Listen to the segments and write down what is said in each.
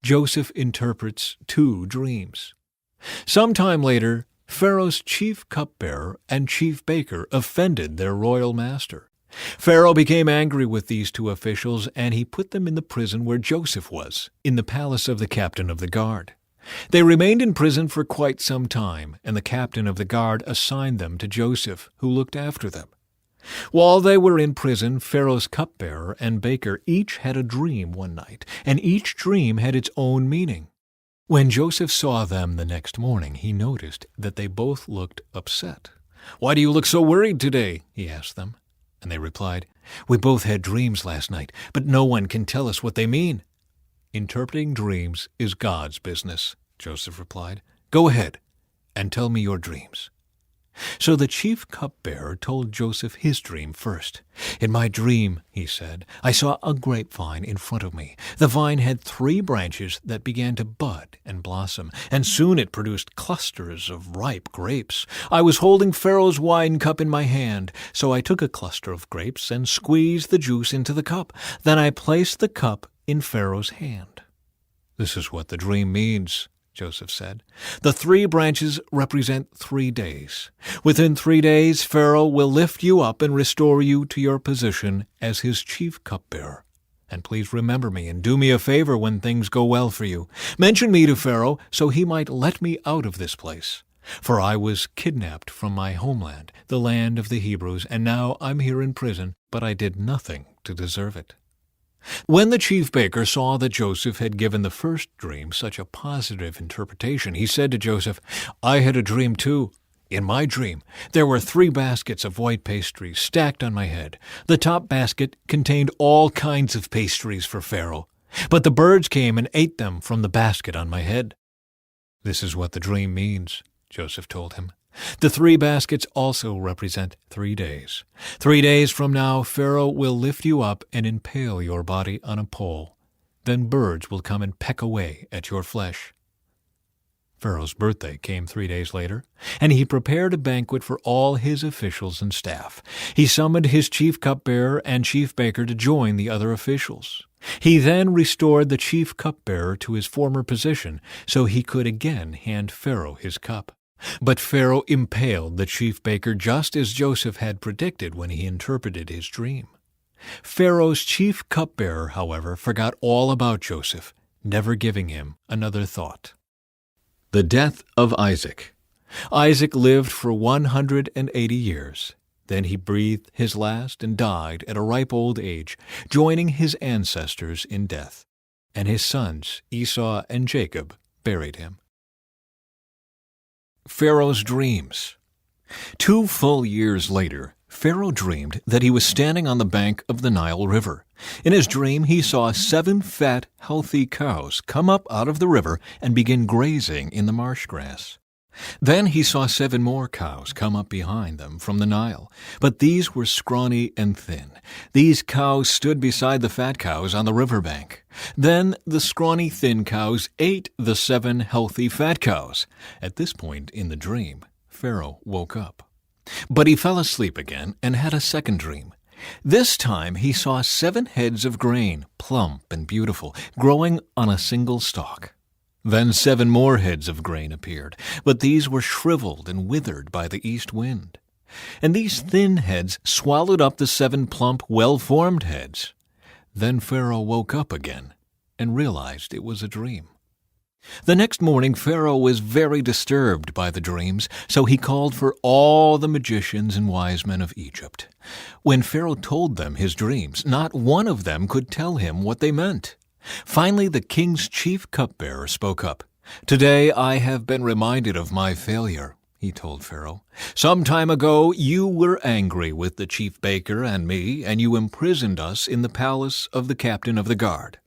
Joseph interprets 2 dreams. Sometime later, Pharaoh's chief cupbearer and chief baker offended their royal master. Pharaoh became angry with these 2 officials, and he put them in the prison where Joseph was, in the palace of the captain of the guard. They remained in prison for quite some time, and the captain of the guard assigned them to Joseph, who looked after them. While they were in prison, Pharaoh's cupbearer and baker each had a dream one night, and each dream had its own meaning. When Joseph saw them the next morning, he noticed that they both looked upset. "Why do you look so worried today?" he asked them. And they replied, "We both had dreams last night, but no one can tell us what they mean." "Interpreting dreams is God's business," Joseph replied. "Go ahead and tell me your dreams." So the chief cupbearer told Joseph his dream first. "In my dream," he said, "I saw a grapevine in front of me. The vine had 3 branches that began to bud and blossom, and soon it produced clusters of ripe grapes. I was holding Pharaoh's wine cup in my hand, so I took a cluster of grapes and squeezed the juice into the cup. Then I placed the cup in Pharaoh's hand." "This is what the dream means," Joseph said. "The 3 branches represent 3 days. Within 3 days, Pharaoh will lift you up and restore you to your position as his chief cupbearer. And please remember me and do me a favor when things go well for you. Mention me to Pharaoh so he might let me out of this place. For I was kidnapped from my homeland, the land of the Hebrews, and now I'm here in prison, but I did nothing to deserve it." When the chief baker saw that Joseph had given the first dream such a positive interpretation, he said to Joseph, "I had a dream too. In my dream, there were 3 baskets of white pastries stacked on my head. The top basket contained all kinds of pastries for Pharaoh, but the birds came and ate them from the basket on my head." "This is what the dream means," Joseph told him. "The 3 baskets also represent 3 days. 3 days from now, Pharaoh will lift you up and impale your body on a pole. Then birds will come and peck away at your flesh." Pharaoh's birthday came 3 days later, and he prepared a banquet for all his officials and staff. He summoned his chief cupbearer and chief baker to join the other officials. He then restored the chief cupbearer to his former position so he could again hand Pharaoh his cup. But Pharaoh impaled the chief baker just as Joseph had predicted when he interpreted his dream. Pharaoh's chief cupbearer, however, forgot all about Joseph, never giving him another thought. The death of Isaac. Isaac lived for 180 years. Then he breathed his last and died at a ripe old age, joining his ancestors in death. And his sons, Esau and Jacob, buried him. Pharaoh's dreams. 2 full years later, Pharaoh dreamed that he was standing on the bank of the Nile River. In his dream, he saw 7 fat, healthy cows come up out of the river and begin grazing in the marsh grass. Then he saw 7 more cows come up behind them from the Nile, but these were scrawny and thin. These cows stood beside the fat cows on the riverbank. Then the scrawny, thin cows ate the 7 healthy fat cows. At this point in the dream, Pharaoh woke up. But he fell asleep again and had a second dream. This time he saw 7 heads of grain, plump and beautiful, growing on a single stalk. Then 7 more heads of grain appeared, but these were shriveled and withered by the east wind. And these thin heads swallowed up the 7 plump, well-formed heads. Then Pharaoh woke up again and realized it was a dream. The next morning Pharaoh was very disturbed by the dreams, so he called for all the magicians and wise men of Egypt. When Pharaoh told them his dreams, not one of them could tell him what they meant. Finally, the king's chief cupbearer spoke up. "Today I have been reminded of my failure," he told Pharaoh. "Some time ago you were angry with the chief baker and me, and you imprisoned us in the palace of the captain of the guard.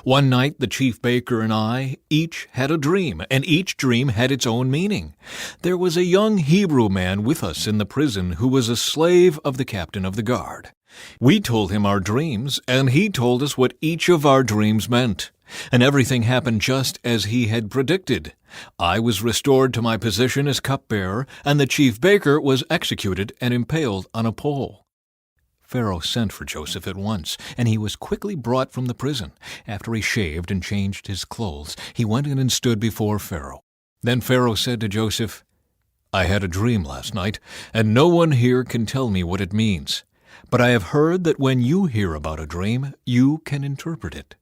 One night the chief baker and I each had a dream, and each dream had its own meaning. There was a young Hebrew man with us in the prison who was a slave of the captain of the guard. We told him our dreams, and he told us what each of our dreams meant. And everything happened just as he had predicted. I was restored to my position as cupbearer, and the chief baker was executed and impaled on a pole." Pharaoh sent for Joseph at once, and he was quickly brought from the prison. After he shaved and changed his clothes, he went in and stood before Pharaoh. Then Pharaoh said to Joseph, "I had a dream last night, and no one here can tell me what it means. But I have heard that when you hear about a dream, you can interpret it."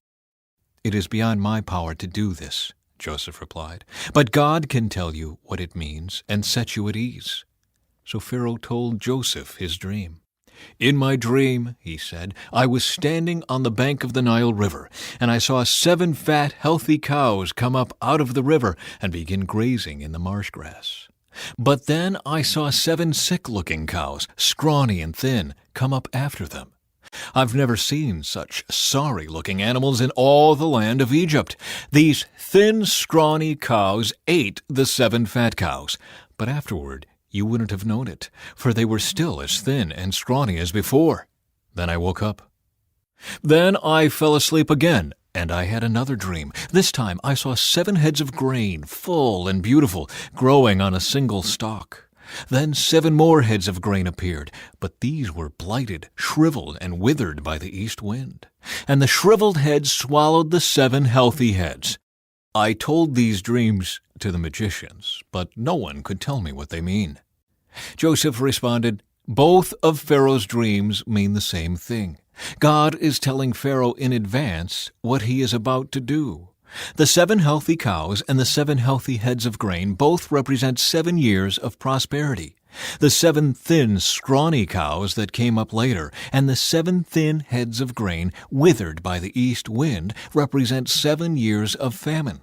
"It is beyond my power to do this," Joseph replied, "but God can tell you what it means and set you at ease." So Pharaoh told Joseph his dream. "In my dream," he said, "I was standing on the bank of the Nile River, and I saw 7 fat, healthy cows come up out of the river and begin grazing in the marsh grass. But then I saw 7 sick-looking cows, scrawny and thin, come up after them. I've never seen such sorry-looking animals in all the land of Egypt. These thin, scrawny cows ate the 7 fat cows, but afterward you wouldn't have known it, for they were still as thin and scrawny as before. Then I woke up. Then I fell asleep again, and I had another dream. This time I saw 7 heads of grain, full and beautiful, growing on a single stalk. Then 7 more heads of grain appeared, but these were blighted, shriveled, and withered by the east wind. And the shriveled heads swallowed the 7 healthy heads. I told these dreams to the magicians, but no one could tell me what they mean." Joseph responded, "Both of Pharaoh's dreams mean the same thing. God is telling Pharaoh in advance what he is about to do. The 7 healthy cows and the 7 healthy heads of grain both represent 7 years of prosperity. The 7 thin, scrawny cows that came up later and the 7 thin heads of grain withered by the east wind represent 7 years of famine.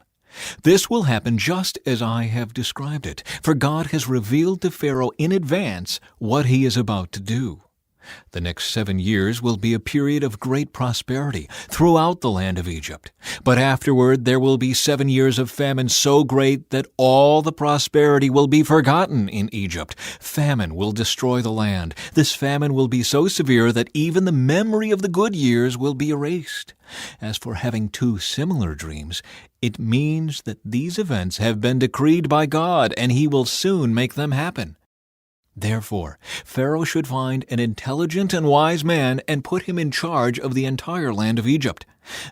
This will happen just as I have described it, for God has revealed to Pharaoh in advance what he is about to do. The next 7 years will be a period of great prosperity throughout the land of Egypt. But afterward there will be 7 years of famine so great that all the prosperity will be forgotten in Egypt. Famine will destroy the land. This famine will be so severe that even the memory of the good years will be erased. As for having 2 similar dreams, it means that these events have been decreed by God, and he will soon make them happen. Therefore, Pharaoh should find an intelligent and wise man and put him in charge of the entire land of Egypt.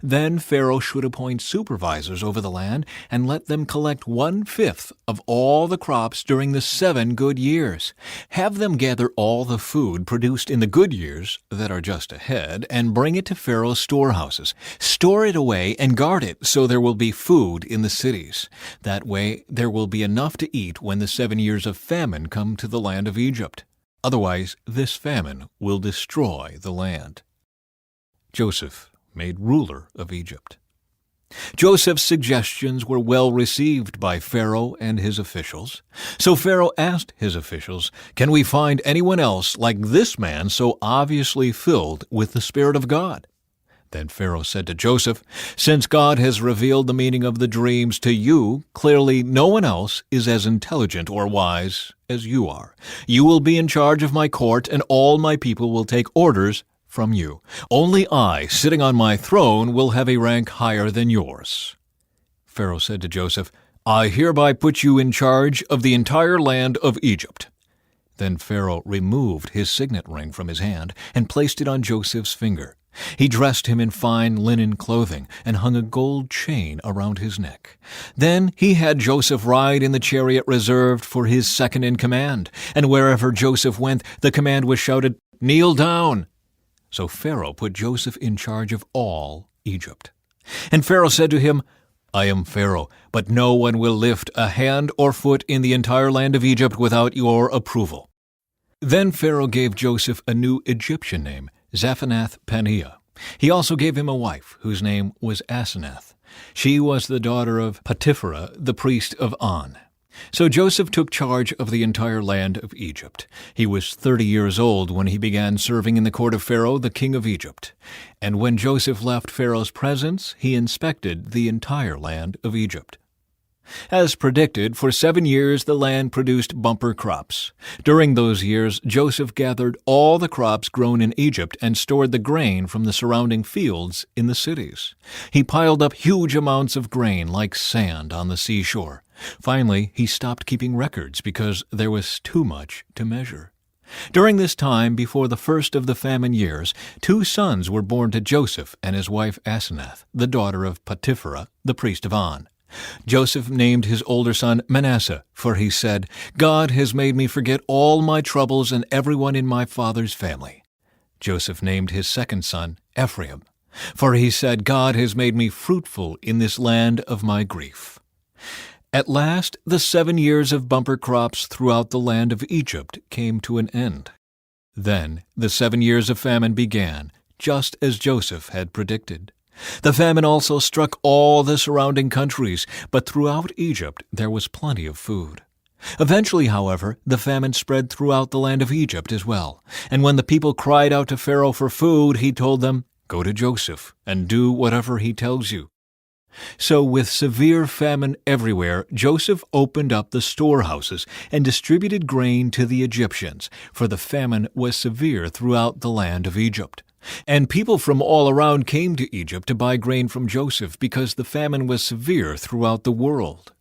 Then Pharaoh should appoint supervisors over the land and let them collect 1/5 of all the crops during the 7 good years. Have them gather all the food produced in the good years that are just ahead and bring it to Pharaoh's storehouses. Store it away and guard it so there will be food in the cities. That way there will be enough to eat when the 7 years of famine come to the land of Egypt. Otherwise, this famine will destroy the land." Joseph made ruler of Egypt. Joseph's suggestions were well received by Pharaoh and his officials. So Pharaoh asked his officials, "Can we find anyone else like this man so obviously filled with the Spirit of God?" Then Pharaoh said to Joseph, "Since God has revealed the meaning of the dreams to you, clearly no one else is as intelligent or wise as you are. You will be in charge of my court, and all my people will take orders from you. Only I, sitting on my throne, will have a rank higher than yours." Pharaoh said to Joseph, "I hereby put you in charge of the entire land of Egypt." Then Pharaoh removed his signet ring from his hand and placed it on Joseph's finger. He dressed him in fine linen clothing and hung a gold chain around his neck. Then he had Joseph ride in the chariot reserved for his second in command, and wherever Joseph went, the command was shouted, "Kneel down!" So Pharaoh put Joseph in charge of all Egypt. And Pharaoh said to him, "I am Pharaoh, but no one will lift a hand or foot in the entire land of Egypt without your approval." Then Pharaoh gave Joseph a new Egyptian name, Zaphenath-Paneah. He also gave him a wife, whose name was Asenath. She was the daughter of Potipherah, the priest of On. So Joseph took charge of the entire land of Egypt. He was 30 years old when he began serving in the court of Pharaoh, the king of Egypt. And when Joseph left Pharaoh's presence, he inspected the entire land of Egypt. As predicted, for 7 years the land produced bumper crops. During those years, Joseph gathered all the crops grown in Egypt and stored the grain from the surrounding fields in the cities. He piled up huge amounts of grain like sand on the seashore. Finally, he stopped keeping records because there was too much to measure. During this time, before the first of the famine years, 2 sons were born to Joseph and his wife Asenath, the daughter of Potiphera, the priest of On. Joseph named his older son Manasseh, for he said, "God has made me forget all my troubles and everyone in my father's family." Joseph named his second son Ephraim, for he said, "God has made me fruitful in this land of my grief." At last, the 7 years of bumper crops throughout the land of Egypt came to an end. Then the 7 years of famine began, just as Joseph had predicted. The famine also struck all the surrounding countries, but throughout Egypt there was plenty of food. Eventually, however, the famine spread throughout the land of Egypt as well, and when the people cried out to Pharaoh for food, he told them, "Go to Joseph and do whatever he tells you." So with severe famine everywhere, Joseph opened up the storehouses and distributed grain to the Egyptians, for the famine was severe throughout the land of Egypt. And people from all around came to Egypt to buy grain from Joseph because the famine was severe throughout the world.